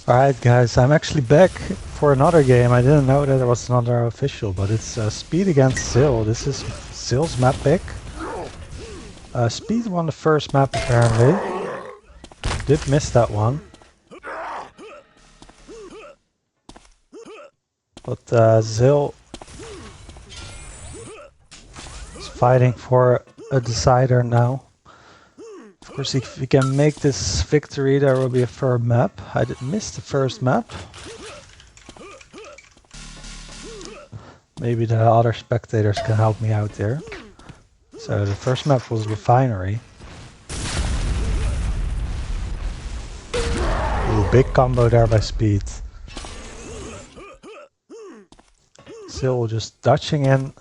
Alright guys, I'm actually back for another game. I didn't know that there was another official, but it's Speed against ZiLL. This is ZiLL's map pick. Speed won the first map apparently. Did miss that one. But ZiLL is fighting for a decider now. Of course, if we can make this victory, there will be a third map. I did miss the first map. Maybe the other spectators can help me out there. So the first map was Refinery. Ooh, big combo there by Speed. ZiLL just dodging in,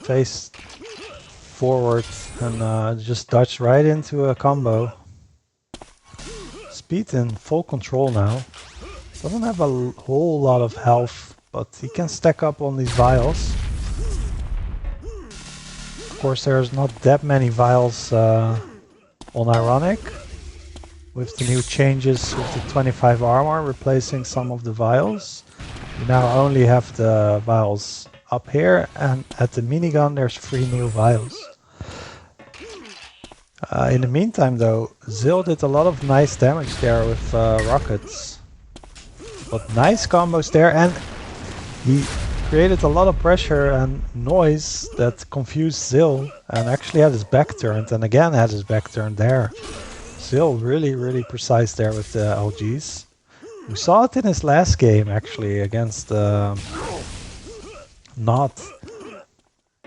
face forward, and just dodged right into a combo. Speed in full control now. Doesn't have a whole lot of health, but he can stack up on these vials. Of course, there's not that many vials on Ironic. With the new changes with the 25 armor replacing some of the vials. You now only have the vials up here, and at the minigun there's 3 new vials. In the meantime though, ZiLL did a lot of nice damage there with rockets. But nice combos there, and he created a lot of pressure and noise that confused ZiLL and actually had his back turned, and again had his back turned there. ZiLL really precise there with the LGs. We saw it in his last game actually against Not.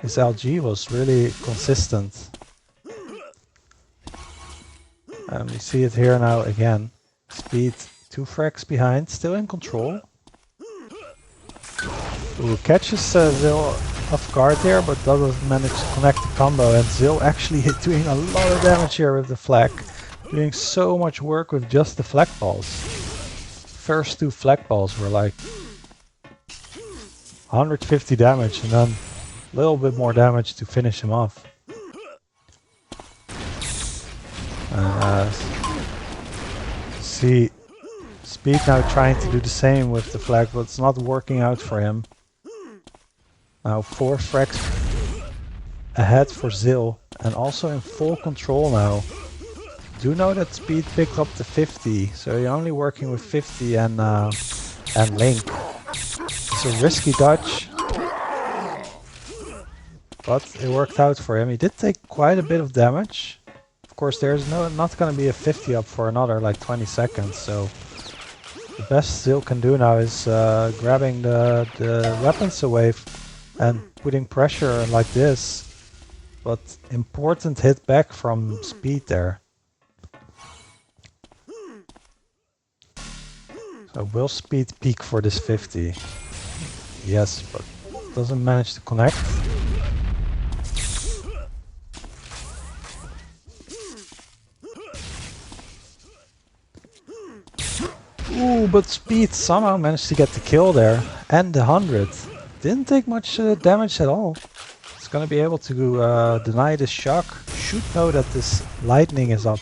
His LG was really consistent. And we see it here now again. Speed 2 frags behind, still in control. Ooh, catches ZiLL off guard here, but doesn't manage to connect the combo. And ZiLL actually doing a lot of damage here with the flak. Doing so much work with just the flak balls. First 2 flak balls were like 150 damage, and then a little bit more damage to finish him off. See Speed now trying to do the same with the flag, but it's not working out for him. Now 4 frags ahead for ZiLL, and also in full control now. Do know that Speed picked up the 50, so you're only working with 50 and Link. It's a risky dodge, but it worked out for him. He did take quite a bit of damage. Of course, there's not going to be a 50 up for another like 20 seconds, so the best ZiLL can do now is grabbing the weapons away and putting pressure like this. But important hit back from Speed there. So will Speed peak for this 50? Yes, but doesn't manage to connect. Ooh, but Speed somehow managed to get the kill there, and the 100. Didn't take much damage at all. It's gonna be able to deny this shock. Should know that this lightning is up.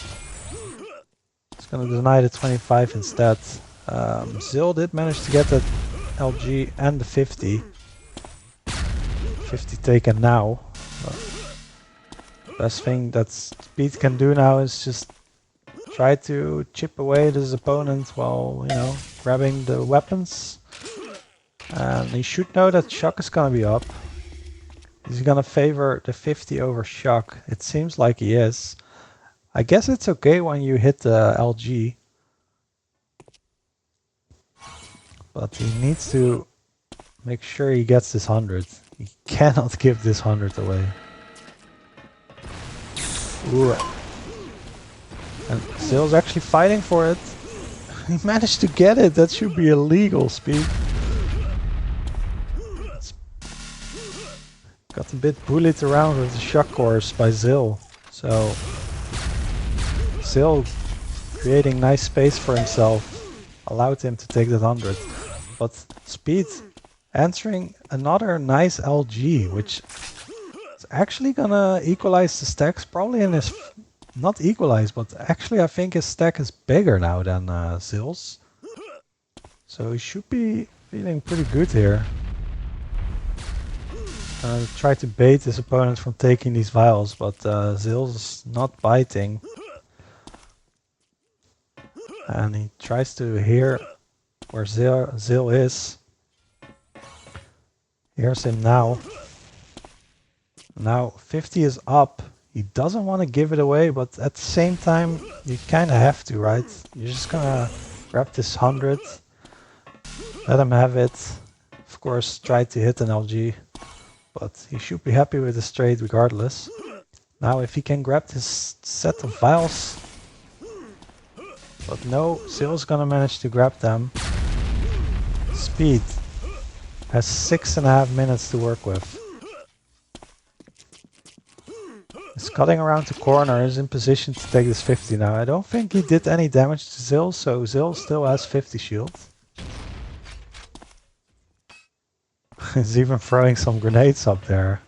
It's gonna deny the 25 instead. ZiLL did manage to get that LG and the 50. 50 taken now. Best thing that Speed can do now is just try to chip away at his opponent while, you know, grabbing the weapons. And he should know that shock is gonna be up. He's gonna favor the 50 over shock. It seems like he is. I guess it's okay when you hit the LG. But he needs to make sure he gets this 100. He cannot give this 100 away. Ooh. And ZiLL's actually fighting for it. He managed to get it. That should be illegal, Speed. It's got a bit bullied around with the shock course by ZiLL. So ZiLL creating nice space for himself allowed him to take that 100. but Speed answering another nice LG, which is actually gonna equalize the stacks, probably in his, not equalize, but actually I think his stack is bigger now than ZiLL's. So he should be feeling pretty good here. Try to bait his opponent from taking these vials, but ZiLL's not biting. And he tries to hear where ZiLL is. Here's him now. Now 50 is up. He doesn't want to give it away, but at the same time, you kind of have to, right? You're just gonna grab this 100, let him have it. Of course, try to hit an LG, but he should be happy with the straight regardless. Now if he can grab this set of vials, but no, ZiLL's gonna manage to grab them. Speed has 6.5 minutes to work with. He's cutting around the corner, is in position to take this 50 now. I don't think he did any damage to ZiLL, so ZiLL still has 50 shield. He's even throwing some grenades up there.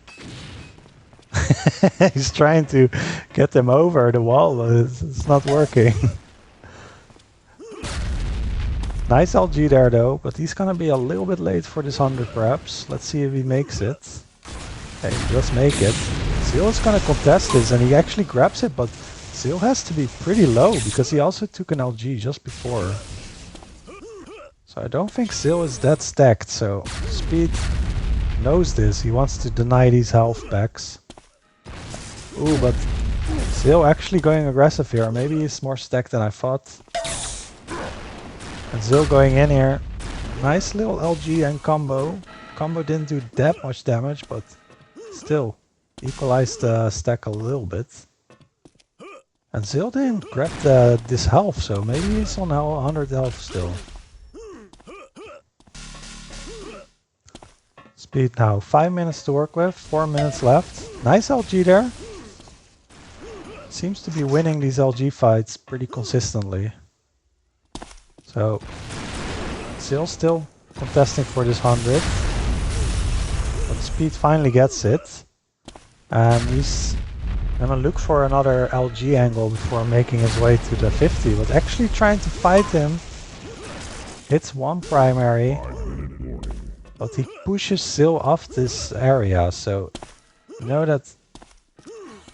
He's trying to get them over the wall, but it's not working. Nice LG there though, but he's gonna be a little bit late for this 100 perhaps. Let's see if he makes it. Hey, just make it. ZiLL is gonna contest this and he actually grabs it, but ZiLL has to be pretty low because he also took an LG just before. So I don't think ZiLL is that stacked, so Speed knows this. He wants to deny these health packs. Ooh, but ZiLL actually going aggressive here. Maybe he's more stacked than I thought. And ZiLL going in here. Nice little LG and combo. Combo didn't do that much damage, but still equalized the stack a little bit. And ZiLL didn't grab this health, so maybe he's on 100 health still. Speed now, 5 minutes to work with, 4 minutes left. Nice LG there. Seems to be winning these LG fights pretty consistently. So, ZiLL still contesting for this 100. But Speed finally gets it. And he's gonna look for another LG angle before making his way to the 50. But actually trying to fight him. Hits one primary. But he pushes ZiLL off this area. So, you know that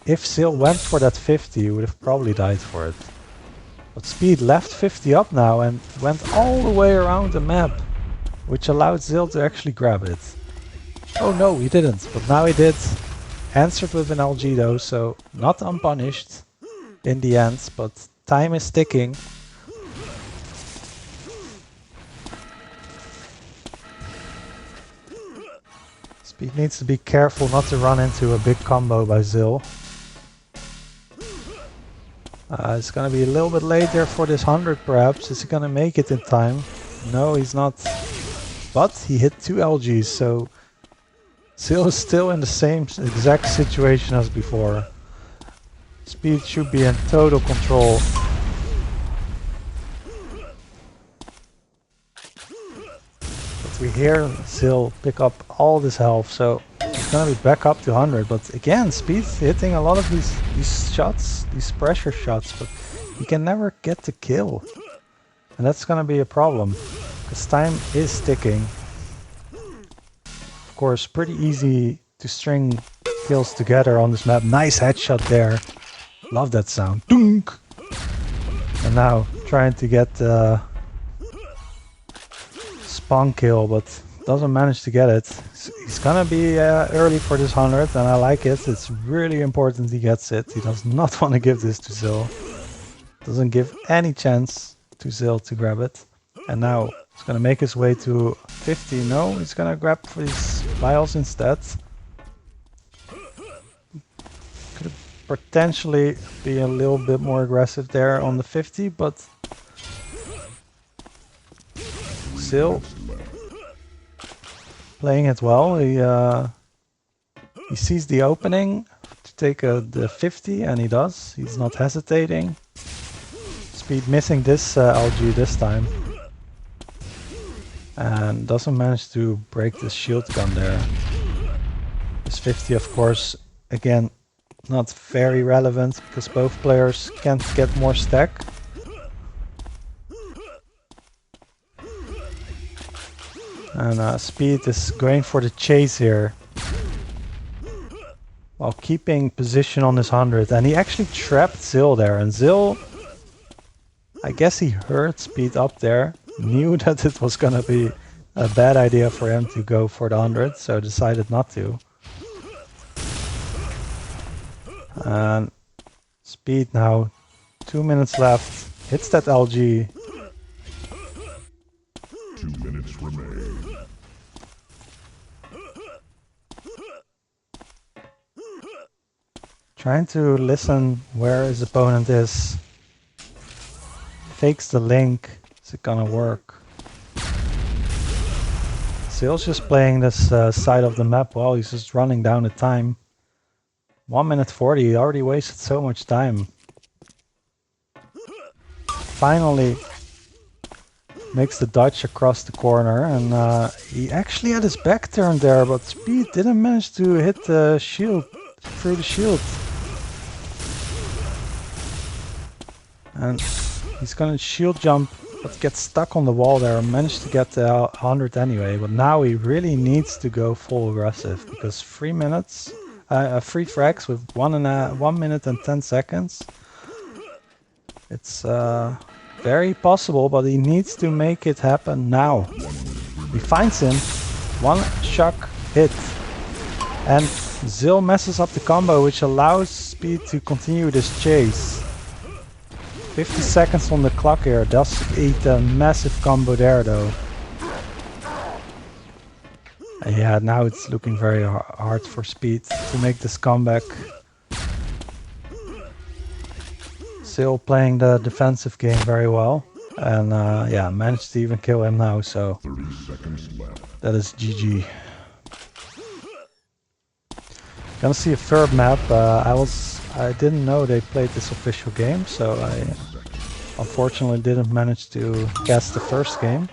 if ZiLL went for that 50, he would have probably died for it. But Speed left 50 up now and went all the way around the map, which allowed ZiLL to actually grab it. Oh no, he didn't, but now he did. Answered with an LG though, so not unpunished in the end, but time is ticking. Speed needs to be careful not to run into a big combo by ZiLL. It's gonna be a little bit late there for this 100 perhaps. Is he gonna make it in time? No, he's not. But he hit 2 LGs, so ZiLL is still in the same exact situation as before. Speed should be in total control. But we hear ZiLL pick up all this health, so he's gonna be back up to 100. But again, Speed's hitting a lot of these shots, these pressure shots, but he can never get the kill. And that's gonna be a problem, because time is ticking. Of course, pretty easy to string kills together on this map. Nice headshot there. Love that sound. Dunk! And now trying to get the spawn kill, but doesn't manage to get it. He's gonna be early for this 100, and I like it. It's really important he gets it. He does not want to give this to ZiLL. Doesn't give any chance to ZiLL to grab it. And now he's gonna make his way to 50. No, he's gonna grab these vials instead. Could potentially be a little bit more aggressive there on the 50, but ZiLL playing it well. He sees the opening to take the 50, and he does. He's not hesitating. Speed missing this LG this time. and doesn't manage to break the shield gun there. This 50, of course, again, not very relevant because both players can't get more stack. And Speed is going for the chase here, while keeping position on his 100. And he actually trapped ZiLL there. And ZiLL, I guess he heard Speed up there, knew that it was gonna be a bad idea for him to go for the 100, so decided not to. And Speed now, 2 minutes left, hits that LG. 2 minutes remain. Trying to listen where his opponent is. Fakes the link. Is it gonna work? ZiLL's just playing this side of the map well. He's just running down the time. 1 minute 40. He already wasted so much time. Finally makes the dodge across the corner, and he actually had his back turned there, but Speed didn't manage to hit the shield, through the shield. And he's gonna shield jump, but gets stuck on the wall there and managed to get the 100 anyway. But now he really needs to go full aggressive because 3 minutes, 3 frags with 1 minute and 10 seconds. It's very possible, but he needs to make it happen now. He finds him, one shock hit, and ZiLL messes up the combo, which allows Speed to continue this chase. 50 seconds on the clock here, does eat a massive combo there though. And yeah, now it's looking very hard for Speed to make this comeback. ZiLL playing the defensive game very well, and yeah, managed to even kill him now, so 30 seconds left. that is GG. Gonna see a third map. I didn't know they played this official game, so I unfortunately didn't manage to guess the first game.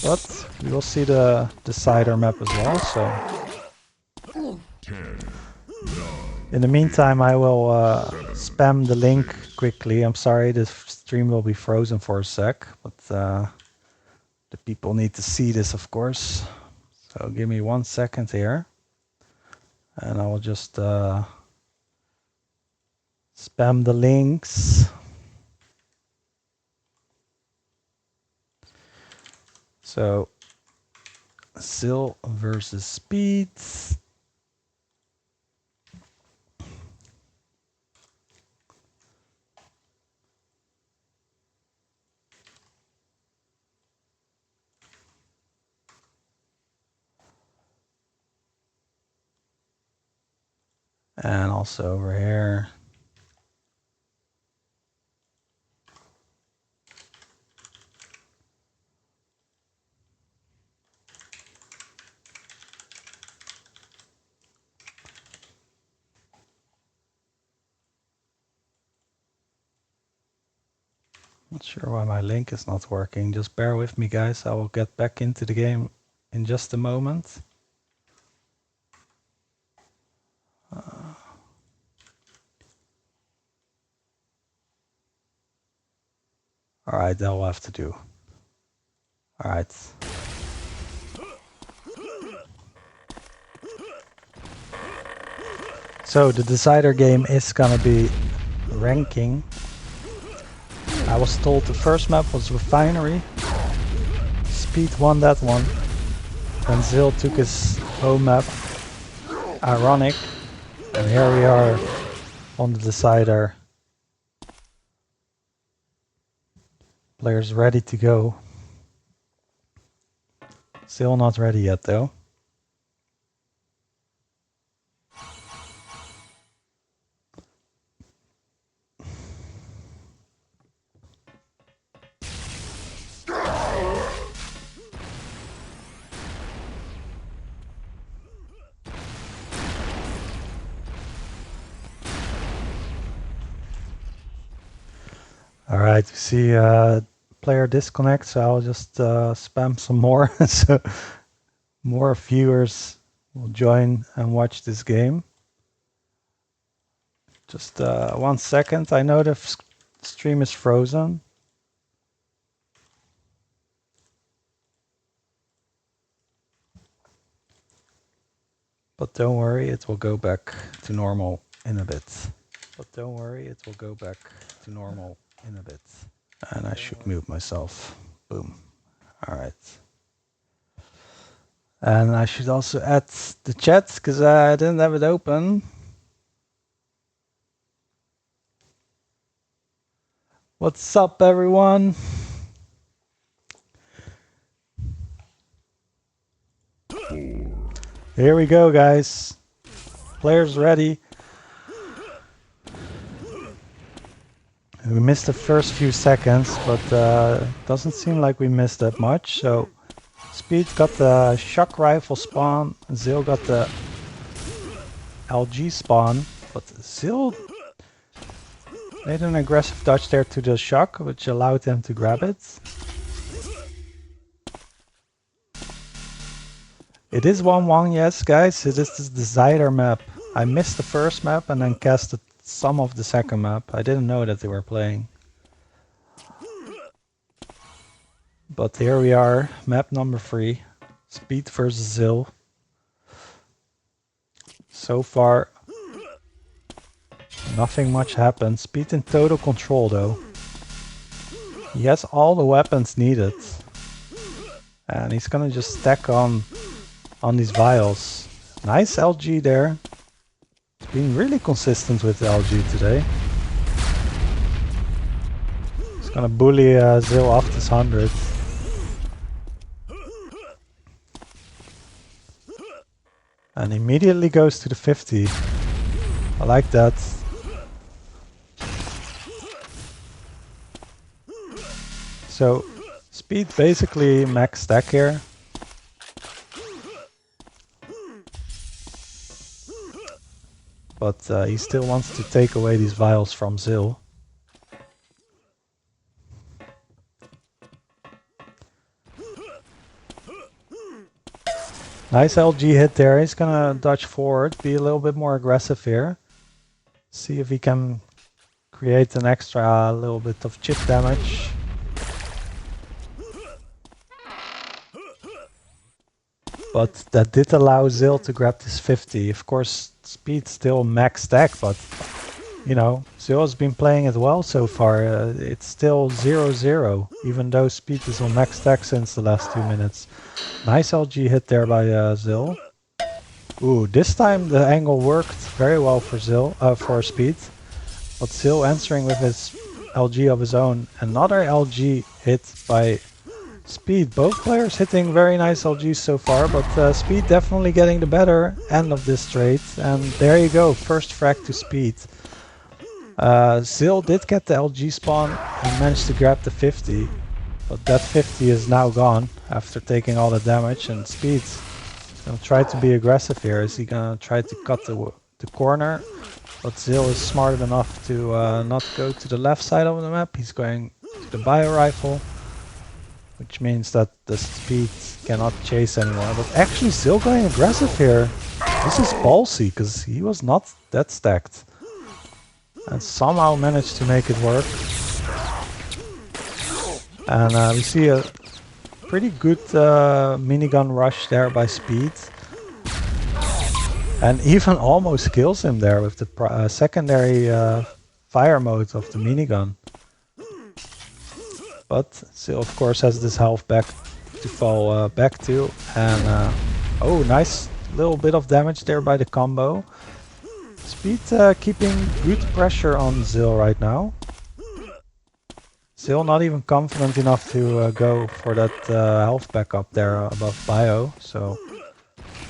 But we will see the decider map as well, so 10, 9, in the meantime I will spam the link quickly. I'm sorry, the stream will be frozen for a sec, but the people need to see this, of course. So give me 1 second here, and I will just spam the links. So ZiLL versus Speed. And also over here. Not sure why my link is not working. Just bear with me, guys. I will get back into the game in just a moment. Alright, that will have to do. Alright. So the decider game is gonna be ranking. I was told the first map was Refinery. Speed won that one. And ZiLL took his home map. Ironic. And here we are on the decider. Players ready to go. Still not ready yet though. Alright, we see player disconnects, so I'll just spam some more so more viewers will join and watch this game. Just 1 second. I know the stream is frozen. But don't worry, it will go back to normal in a bit. But don't worry, it will go back to normal in a bit. And I should mute myself. Boom. All right. And I should also add the chat because I didn't have it open. What's up, everyone? Here we go, guys. Players ready. We missed the first few seconds, but doesn't seem like we missed that much. So Speed got the shock rifle spawn, ZiLL got the LG spawn, but ZiLL made an aggressive dodge there to the shock, which allowed him to grab it. It is 1-1, yes, guys. It is the ZiLL map. I missed the first map and then casted some of the second map. I didn't know that they were playing. But here we are, map number 3. Speed versus ZiLL. So far, nothing much happened. Speed in total control though. He has all the weapons needed. And he's gonna just stack on these vials. Nice LG there. He's been really consistent with the LG today. He's gonna bully ZiLL off this 100. And immediately goes to the 50. I like that. So Speed basically max stack here. But he still wants to take away these vials from ZiLL. Nice LG hit there. He's gonna dodge forward, be a little bit more aggressive here. See if he can create an extra little bit of chip damage. But that did allow ZiLL to grab this 50. Of course, Speed still max stack, but you know, ZiLL has been playing it well so far. It's still 0-0, even though Speed is on max stack since the last 2 minutes. Nice LG hit there by ZiLL. Ooh, this time the angle worked very well for for Speed. But ZiLL answering with his LG of his own. Another LG hit by Speed. Both players hitting very nice LGs so far, but Speed definitely getting the better end of this trade. And there you go, first frag to Speed. ZiLL did get the LG spawn and managed to grab the 50. But that 50 is now gone after taking all the damage, and Speed's gonna try to be aggressive here. Is he gonna try to cut the corner? But ZiLL is smart enough to not go to the left side of the map. He's going to the bio rifle, which means that the Speed cannot chase anymore. But actually ZiLL going aggressive here. This is ballsy, because he was not that stacked. And somehow managed to make it work. And we see a pretty good minigun rush there by Speed. And even almost kills him there with the secondary fire mode of the minigun. But still, of course, has this health back to fall back to. And oh, nice little bit of damage there by the combo. Speed keeping good pressure on ZiLL right now. ZiLL not even confident enough to go for that health backup there above bio. So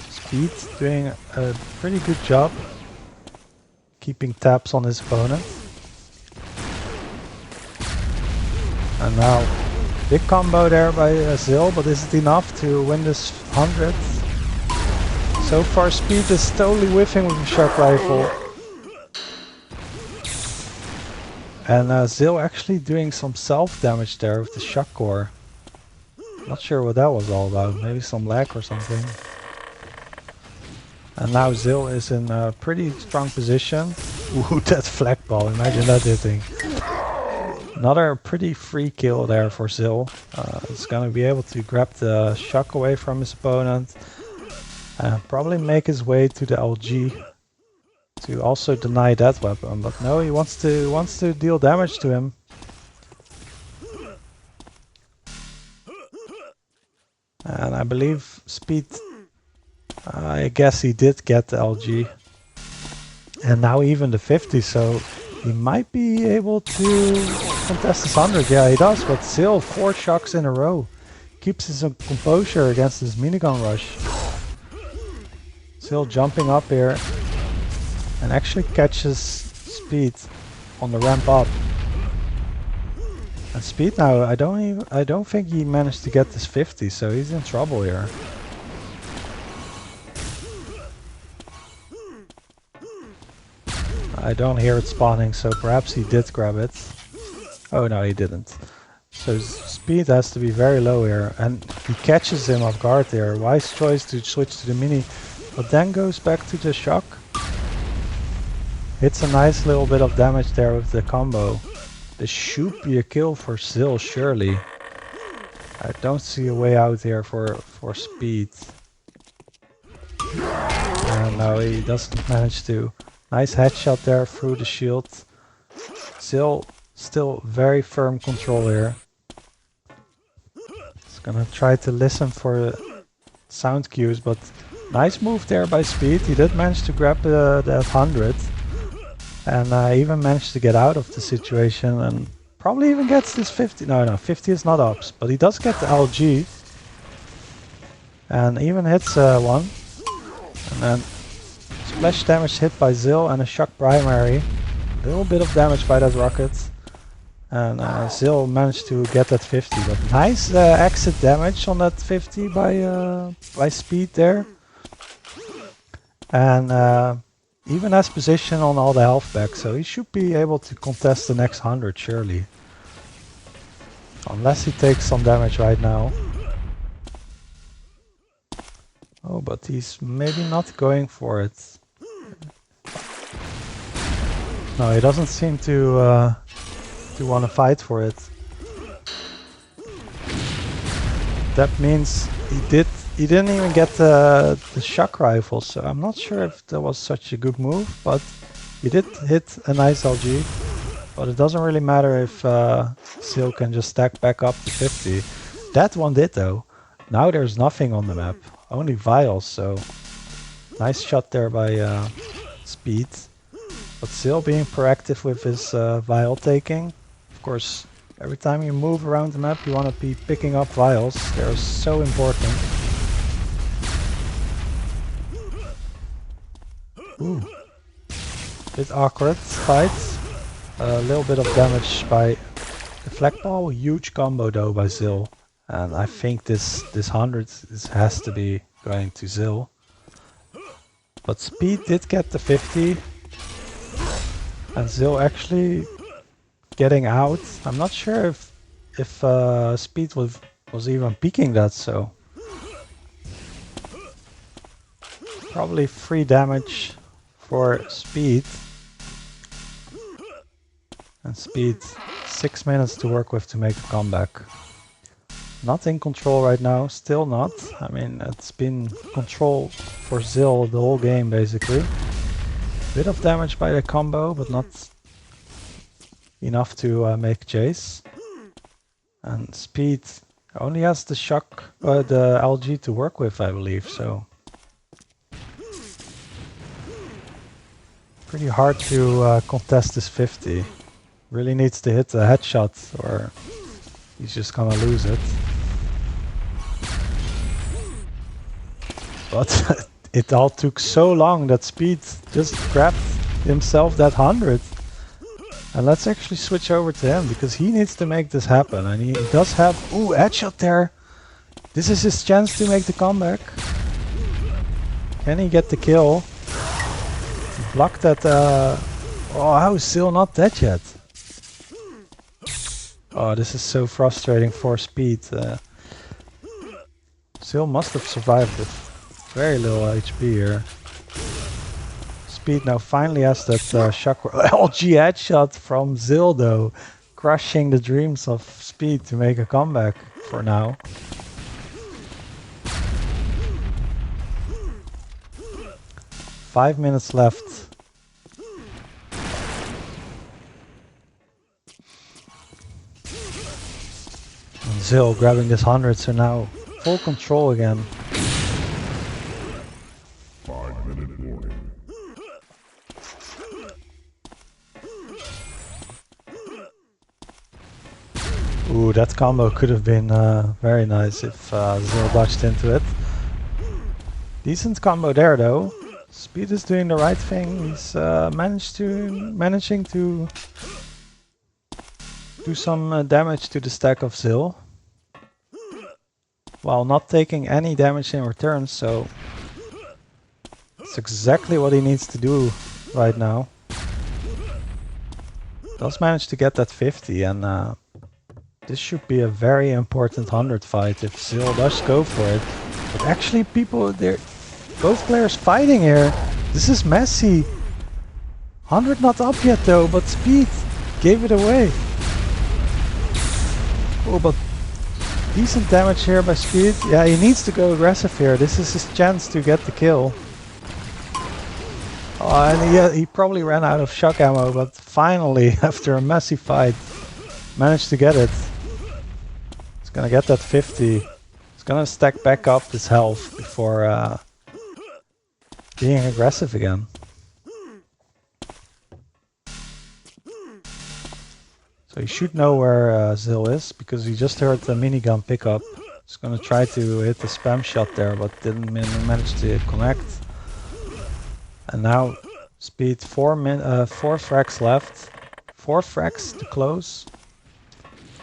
Speed doing a pretty good job keeping tabs on his opponent. And now big combo there by ZiLL, but is it enough to win this 100? So far Speed is totally whiffing with the shock rifle. And ZiLL actually doing some self-damage there with the shock core. Not sure what that was all about. Maybe some lag or something. And now ZiLL is in a pretty strong position. Ooh, that flag ball. Imagine that hitting. Another pretty free kill there for ZiLL. It's gonna be able to grab the shock away from his opponent. And probably make his way to the LG to also deny that weapon. But no, he wants to deal damage to him. And I believe Speed, I guess he did get the LG. And now even the 50, so he might be able to contest this 100. Yeah, he does, but still 4 shocks in a row. Keeps his composure against this minigun rush. Still jumping up here. And actually catches Speed on the ramp up. And Speed now, I don't think he managed to get this 50, so he's in trouble here. I don't hear it spawning, so perhaps he did grab it. Oh no, he didn't. So Speed has to be very low here, and he catches him off guard there. Wise choice to switch to the mini, but then goes back to the shock. Hits a nice little bit of damage there with the combo. This should be a kill for ZiLL, surely. I don't see a way out here for Speed. And no, he doesn't manage to. Nice headshot there through the shield. ZiLL still very firm control here. He's gonna try to listen for sound cues, but nice move there by Speed. He did manage to grab that 100. And even managed to get out of the situation and probably even gets this 50. No, 50 is not ups, but he does get the LG. And even hits one. And then splash damage hit by ZiLL and a shock primary. A little bit of damage by that rocket. And ZiLL managed to get that 50. But nice exit damage on that 50 by Speed there. And even has position on all the health back, so he should be able to contest the next 100 surely. Unless he takes some damage right now. Oh, but he's maybe not going for it. No, he doesn't seem to want to fight for it. That means he didn't even get the shock rifle, so I'm not sure if that was such a good move, but he did hit a nice LG. But it doesn't really matter if ZiLL can just stack back up to 50. That one did though. Now there's nothing on the map, only vials, so nice shot there by Speed. But ZiLL being proactive with his vial taking. Of course, every time you move around the map you want to be picking up vials, they're so important. Ooh, bit awkward fight. A little bit of damage by the flag ball. Huge combo though by ZiLL, and I think this 100 has to be going to ZiLL. But Speed did get the 50, and ZiLL actually getting out. I'm not sure if Speed was even peeking that, so probably free damage for Speed. And Speed 6 minutes to work with to make a comeback. Not in control right now, still not. I mean, it's been control for ZiLL the whole game basically. Bit of damage by the combo, but not enough to make chase. And Speed only has the shock, the LG to work with, I believe, so pretty hard to contest this 50. Really needs to hit a headshot or he's just gonna lose it. But it all took so long that Speed just grabbed himself that 100. And let's actually switch over to him because he needs to make this happen. And he does have, ooh, headshot there. This is his chance to make the comeback. Can he get the kill? Block that, oh, how is ZiLL not dead yet? Oh, this is so frustrating for Speed. ZiLL must have survived with very little HP here. Speed now finally has that shock LG headshot from ZiLL though, crushing the dreams of Speed to make a comeback for now. Five minutes left. And ZiLL grabbing this 100, so now full control again. 5-minute warning. Ooh, that combo could have been very nice if ZiLL dodged into it. Decent combo there though. Speed is doing the right thing. He's managing to do some damage to the stack of ZiLL while not taking any damage in return, so it's exactly what he needs to do right now. Does manage to get that 50, and this should be a very important 100 fight if ZiLL does go for it. But actually both players fighting here. This is messy. 100 not up yet though, but Speed gave it away. Oh, but decent damage here by Speed. Yeah, he needs to go aggressive here. This is his chance to get the kill. Oh, and he probably ran out of shock ammo, but finally, after a messy fight, managed to get it. He's gonna get that 50. He's gonna stack back up his health before being aggressive again. So he should know where ZiLL is, because he just heard the minigun pickup. He's gonna try to hit the spam shot there, but didn't manage to connect. And now Speed, 4 frags left. 4 frags to close.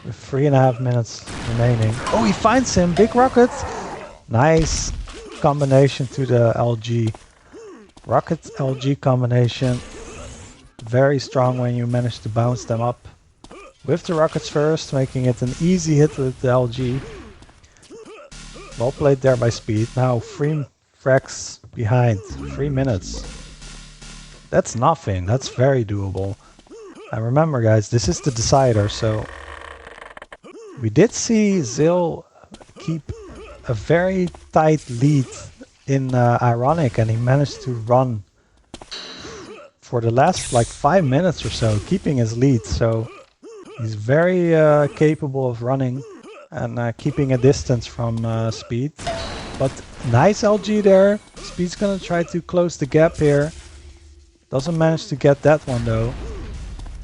With 3.5 minutes remaining. Oh, he finds him! Big rocket! Nice combination to the LG. Rocket LG combination. Very strong when you manage to bounce them up. With the rockets first, making it an easy hit with the LG. Well played there by Speed. Now 3 frags behind. 3 minutes. That's nothing. That's very doable. And remember guys, this is the decider, so we did see ZiLL keep a very tight lead in Ironic, and he managed to run for the last like 5 minutes or so, keeping his lead. So he's very capable of running and keeping a distance from Speed. But nice LG there. Speed's gonna try to close the gap here. Doesn't manage to get that one though.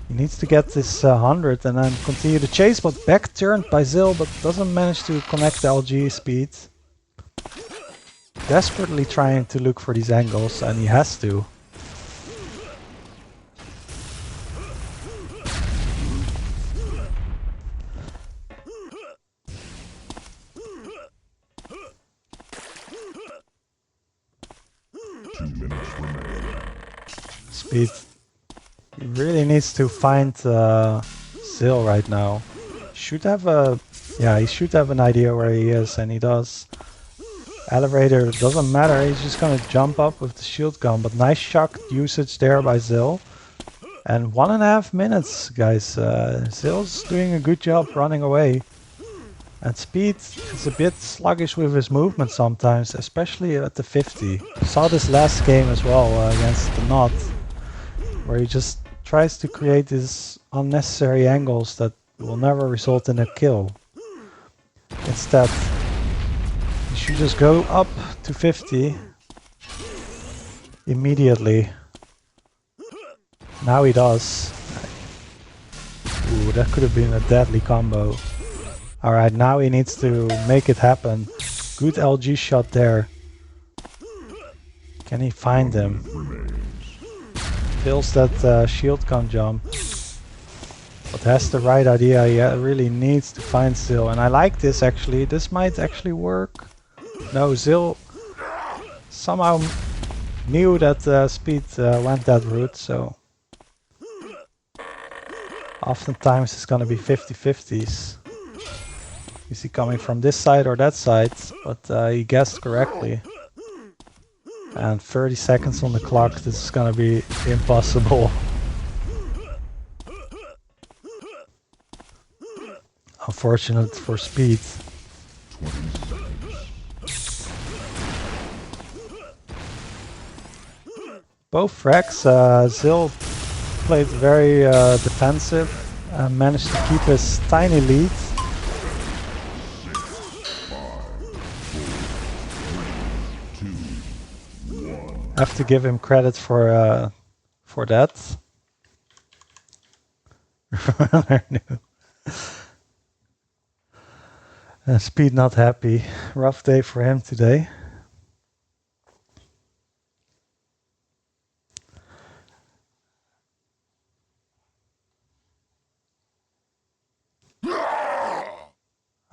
He needs to get this 100 and then continue the chase, but back turned by ZiLL, but doesn't manage to connect the LG. Speed desperately trying to look for these angles, and he has to. Speed, he really needs to find ZiLL right now. Should have he should have an idea where he is, and he does. Elevator doesn't matter, he's just gonna jump up with the shield gun, but nice shock usage there by ZiLL. And 1.5 minutes, guys. ZiLL's doing a good job running away. And Speed is a bit sluggish with his movement sometimes, especially at the 50. Saw this last game as well against the Knot, where he just tries to create these unnecessary angles that will never result in a kill. Instead, he should just go up to 50 immediately. Now he does. Ooh, that could have been a deadly combo. Alright, now he needs to make it happen. Good LG shot there. Can he find him? Fails that shield gun jump. But has the right idea. He really needs to find ZiLL. And I like this actually. This might actually work. No, ZiLL somehow knew that Speed went that route, so Oftentimes it's gonna be 50-50s. Is he coming from this side or that side? But he guessed correctly. And 30 seconds on the clock, this is gonna be impossible. Unfortunate for speed. Both frags, ZiLL played very defensive, managed to keep his tiny lead. I have to give him credit for that. Speed not happy. Rough day for him today.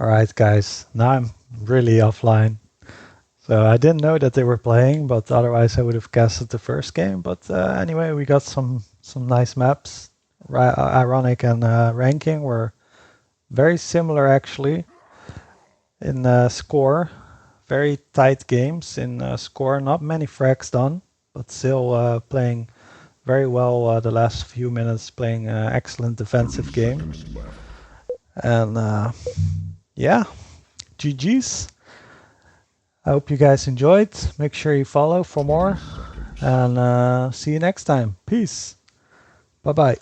Alright guys, now I'm really offline. So I didn't know that they were playing, but otherwise I would have guessed it the first game. But anyway, we got some nice maps. Ironic and ranking were very similar actually. In score, very tight games. In score, not many frags done, but still playing very well the last few minutes, playing excellent defensive game. And yeah, GG's. I hope you guys enjoyed. Make sure you follow for more. And see you next time. Peace. Bye-bye.